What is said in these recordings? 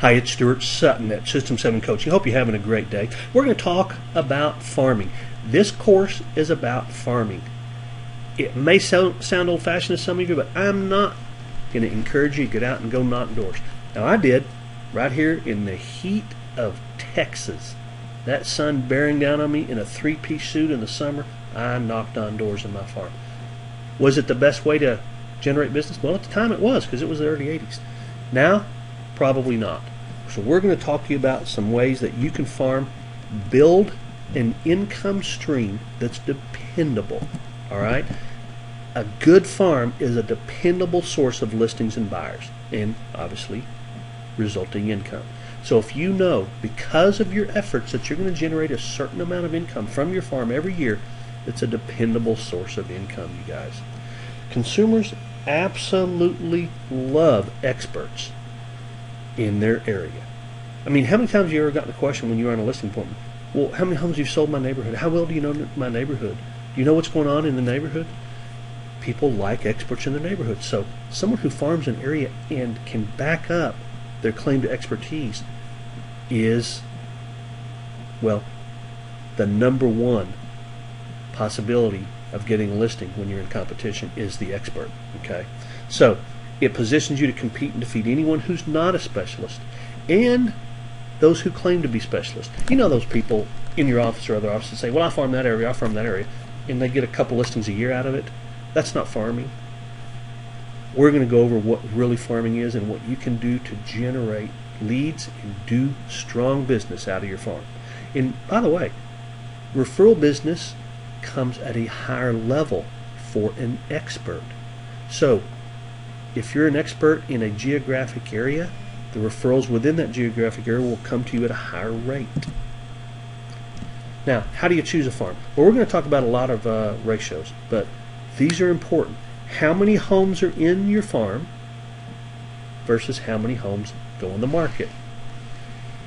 Hi, it's Stuart Sutton at System 7 Coaching. Hope you're having a great day. We're going to talk about farming. This course is about farming. It may sound old-fashioned to some of you, but I'm not going to encourage you to get out and go knock doors. Now, I did right here in the heat of Texas. That sun bearing down on me in a three-piece suit in the summer, I knocked on doors in my farm. Was it the best way to generate business? Well, at the time it was, because it was the early 80s. Now, probably not. So we're going to talk to you about some ways that you can farm, build an income stream that's dependable. All right? A good farm is a dependable source of listings and buyers, and obviously resulting income. So if you know, because of your efforts, that you're going to generate a certain amount of income from your farm every year, it's a dependable source of income, you guys. Consumers absolutely love experts in their area. I mean, how many times have you ever gotten the question when you were on a listing appointment, well, how many homes have you sold in my neighborhood? How well do you know my neighborhood? Do you know what's going on in the neighborhood? People like experts in their neighborhood. So someone who farms an area and can back up their claim to expertise is, well, the number one possibility of getting a listing when you're in competition is the expert. Okay, so it positions you to compete and defeat anyone who's not a specialist and those who claim to be specialists. You know those people in your office or other offices say, well, I farm that area, I farm that area, and they get a couple listings a year out of it. That's not farming. We're going to go over what really farming is and what you can do to generate leads and do strong business out of your farm. And by the way, referral business comes at a higher level for an expert. So if you're an expert in a geographic area, the referrals within that geographic area will come to you at a higher rate. Now, how do you choose a farm? Well, we're going to talk about a lot of ratios, but these are important. How many homes are in your farm versus how many homes go on the market?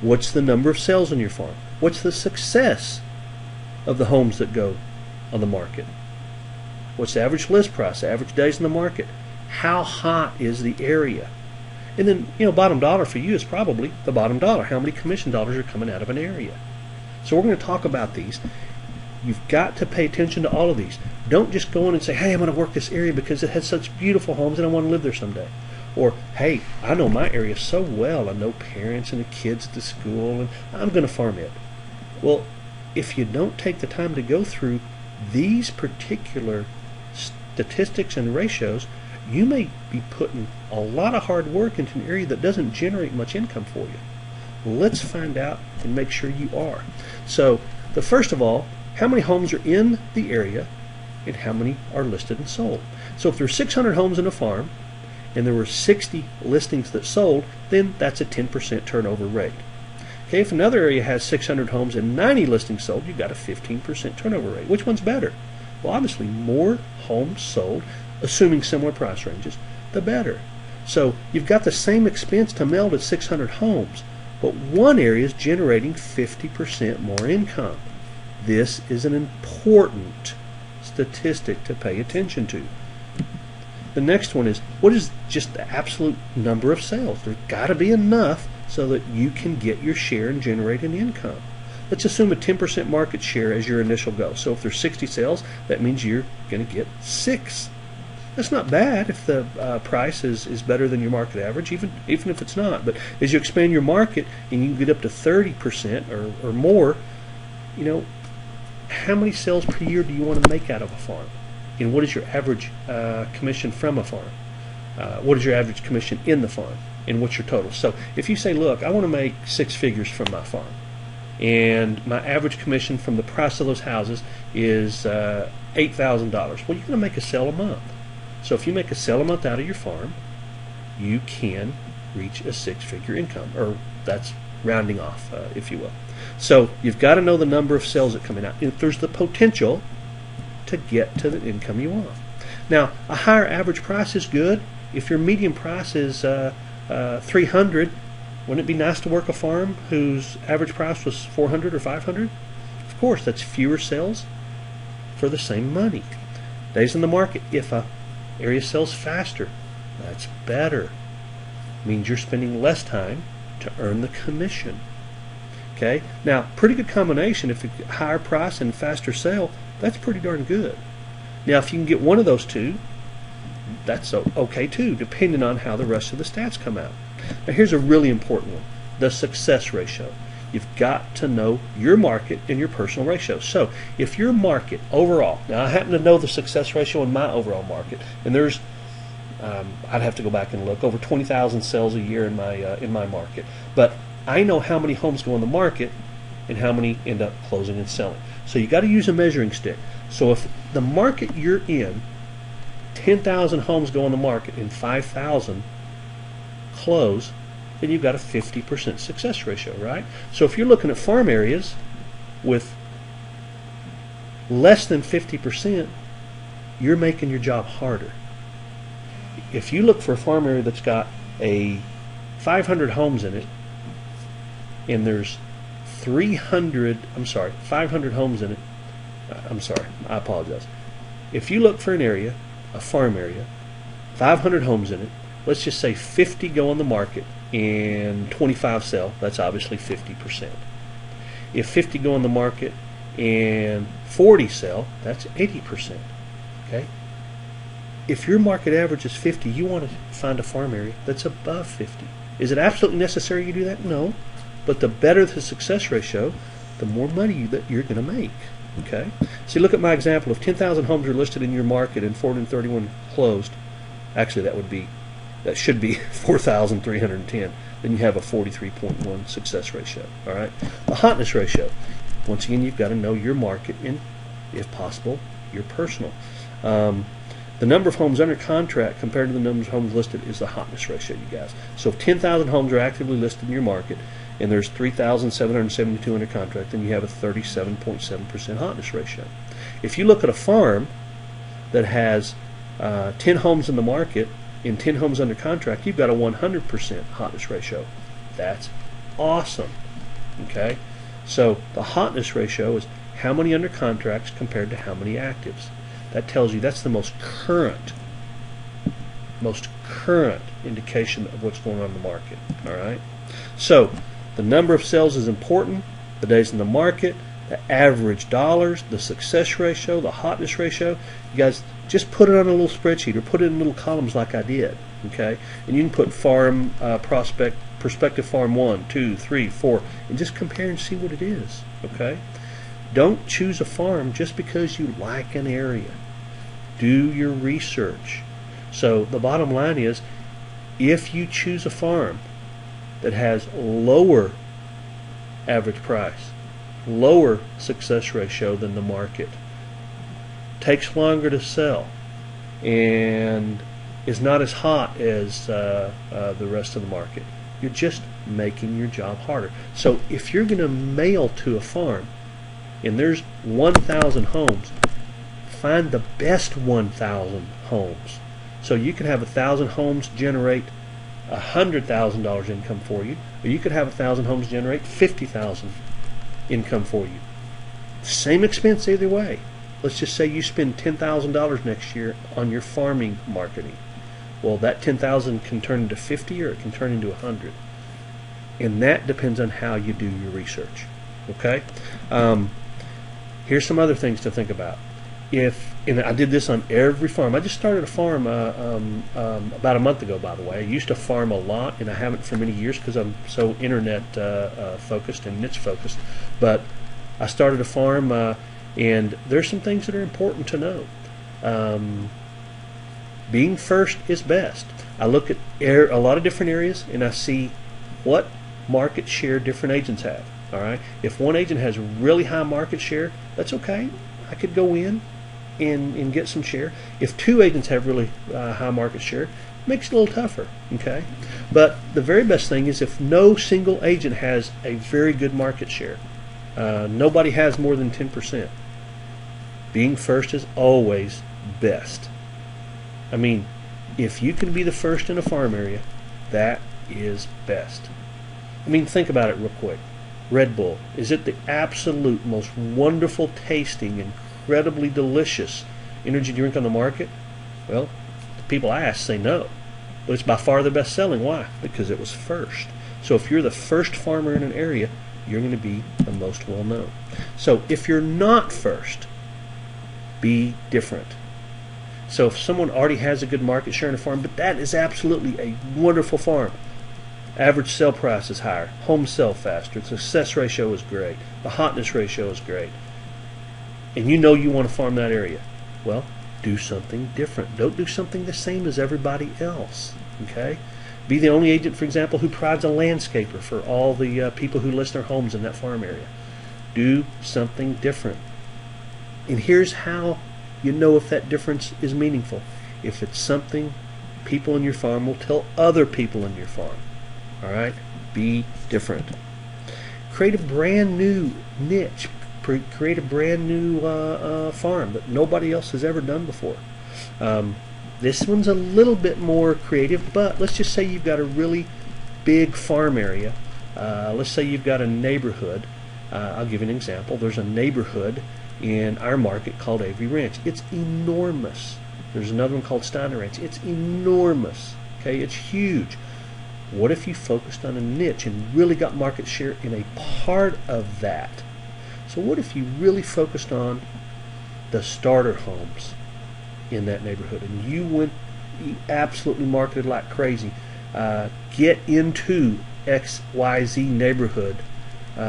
What's the number of sales in your farm? What's the success of the homes that go on the market? What's the average list price, average days in the market? How hot is the area? And then, bottom dollar for you is probably the bottom dollar. How many commission dollars are coming out of an area? So we're going to talk about these. You've got to pay attention to all of these. Don't just go in and say, hey, I'm going to work this area because it has such beautiful homes and I want to live there someday. Or, hey, I know my area so well. I know parents and the kids at the school, and I'm going to farm it. Well, if you don't take the time to go through these particular statistics and ratios, you may be putting a lot of hard work into an area that doesn't generate much income for you. Let's find out and make sure you are. So, first of all, how many homes are in the area and how many are listed and sold? So if there's 600 homes in a farm and there were 60 listings that sold, then that's a 10% turnover rate. Okay, if another area has 600 homes and 90 listings sold, you've got a 15% turnover rate. Which one's better? Well, obviously, more homes sold, assuming similar price ranges, the better. So you've got the same expense to meld at 600 homes, but one area is generating 50% more income. This is an important statistic to pay attention to. The next one is, what is just the absolute number of sales? There's got to be enough so that you can get your share and generate an income. Let's assume a 10% market share as your initial goal. So if there's 60 sales, that means you're going to get 6. That's not bad if the price is better than your market average, even if it's not. But as you expand your market and you get up to 30% or more, how many sales per year do you want to make out of a farm? And what is your average commission from a farm? What is your average commission in the farm? And what's your total? So if you say, look, I want to make 6 figures from my farm, and my average commission from the price of those houses is $8,000. Well, you're going to make a sale a month. So if you make a sale a month out of your farm, you can reach a 6-figure income, or that's rounding off, if you will. So you've got to know the number of sales that come in. If there's the potential to get to the income you want. Now, a higher average price is good. If your median price is $300, wouldn't it be nice to work a farm whose average price was $400 or $500? Of course, that's fewer sales for the same money. Days in the market. If a area sells faster, that's better. It means you're spending less time to earn the commission. Okay, now pretty good combination. If it's higher price and faster sale, that's pretty darn good. Now if you can get one of those two, that's okay too, depending on how the rest of the stats come out. Now here's a really important one, the success ratio. You've got to know your market and your personal ratio. So if your market overall, now I happen to know the success ratio in my overall market, and there's I'd have to go back and look, over 20,000 sales a year in my market, but I know how many homes go on the market and how many end up closing and selling. So you got to use a measuring stick. So if the market you're in, 10,000 homes go on the market and 5,000 close, then you've got a 50% success ratio, right? So if you're looking at farm areas with less than 50%, you're making your job harder. If you look for a farm area that's got 500 homes in it, and there's 500 homes in it, I apologize. If you look for an area, a farm area, 500 homes in it, let's just say 50 go on the market and 25 sell, that's obviously 50%. If 50 go on the market and 40 sell, that's 80%. Okay? If your market average is 50, you want to find a farm area that's above 50. Is it absolutely necessary you do that? No. But the better the success ratio, the more money that you're going to make. Okay? So look at my example. If 10,000 homes are listed in your market and 431 closed, actually that should be 4,310. Then you have a 43.1 success ratio. All right? The hotness ratio. Once again, you've got to know your market and, if possible, your personal. The number of homes under contract compared to the number of homes listed is the hotness ratio, you guys. So if 10,000 homes are actively listed in your market and there's 3,772 under contract, then you have a 37.7% hotness ratio. If you look at a farm that has 10 homes in the market and 10 homes under contract, you've got a 100% hotness ratio. That's awesome. Okay? So the hotness ratio is how many under contracts compared to how many actives. That tells you that's the most current indication of what's going on in the market. All right. So the number of sales is important. The days in the market, the average dollars, the success ratio, the hotness ratio. You guys just put it on a little spreadsheet or put it in little columns like I did. Okay. And you can put farm prospective farm 1, 2, 3, 4, and just compare and see what it is. Okay. Don't choose a farm just because you like an area. Do your research. So the bottom line is, if you choose a farm that has lower average price, lower success ratio than the market, takes longer to sell, and is not as hot as the rest of the market, you're just making your job harder. So if you're going to mail to a farm and there's 1,000 homes, find the best 1,000 homes. So you could have 1,000 homes generate $100,000 income for you, or you could have 1,000 homes generate $50,000 income for you. Same expense either way. Let's just say you spend $10,000 next year on your farming marketing. Well, that $10,000 can turn into 50, or it can turn into 100, and that depends on how you do your research. Okay. Here's some other things to think about. And I did this on every farm. I just started a farm about a month ago, by the way. I used to farm a lot, and I haven't for many years because I'm so internet focused and niche focused. But I started a farm, and there's some things that are important to know. Being first is best. I look at a lot of different areas, and I see what market share different agents have. All right. If one agent has really high market share, that's okay. I could go in and get some share. If two agents have really high market share, it makes it a little tougher. Okay. But the very best thing is if no single agent has a very good market share, nobody has more than 10%. Being first is always best. I mean, if you can be the first in a farm area, that is best. I mean, think about it real quick. Red Bull, is it the absolute most wonderful tasting, incredibly delicious energy drink on the market? Well, the people I ask say no. But it's by far the best selling. Why? Because it was first. So if you're the first farmer in an area, you're going to be the most well known. So if you're not first, be different. So if someone already has a good market share in a farm, but that is absolutely a wonderful farm, average sale price is higher, homes sell faster, the success ratio is great, the hotness ratio is great, and you know you want to farm that area, well, do something different. Don't do something the same as everybody else. Okay? Be the only agent, for example, who provides a landscaper for all the people who list their homes in that farm area. Do something different. And here's how you know if that difference is meaningful. If it's something people in your farm will tell other people in your farm. All right? Be different. Create a brand new niche. Create a brand new farm that nobody else has ever done before. This one's a little bit more creative, but let's just say you've got a really big farm area. Let's say you've got a neighborhood. I'll give you an example. There's a neighborhood in our market called Avery Ranch. It's enormous. There's another one called Steiner Ranch. It's enormous. Okay, it's huge. What if you focused on a niche and really got market share in a part of that? So what if you really focused on the starter homes in that neighborhood, and you absolutely marketed like crazy? Get into XYZ neighborhood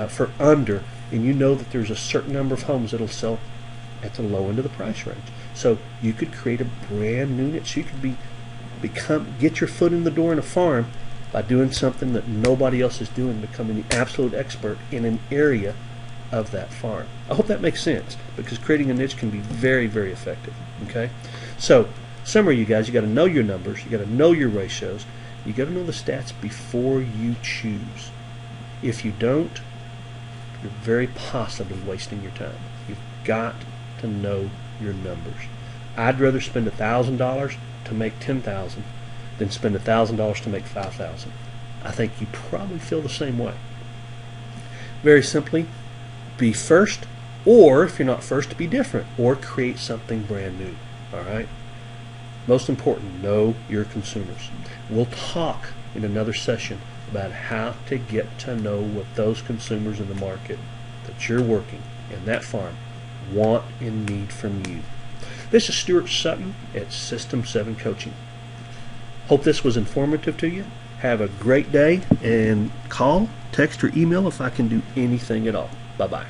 for under, and you know that there's a certain number of homes that'll sell at the low end of the price range. So you could create a brand new niche. You could get your foot in the door in a farm by doing something that nobody else is doing, becoming the absolute expert in an area of that farm. I hope that makes sense, because creating a niche can be very, very effective. Okay, so summary, you guys, you got to know your numbers, you got to know your ratios, you got to know the stats before you choose. If you don't, you're very possibly wasting your time. You've got to know your numbers. I'd rather spend $1,000 to make $10,000 than spend $1,000 to make $5,000. I think you probably feel the same way. Very simply, be first, or if you're not first, be different, or create something brand new. All right? Most important, know your consumers. We'll talk in another session about how to get to know what those consumers in the market that you're working in that farm want and need from you. This is Stuart Sutton at System 7 Coaching. Hope this was informative to you. Have a great day, and call, text, or email if I can do anything at all. Bye-bye.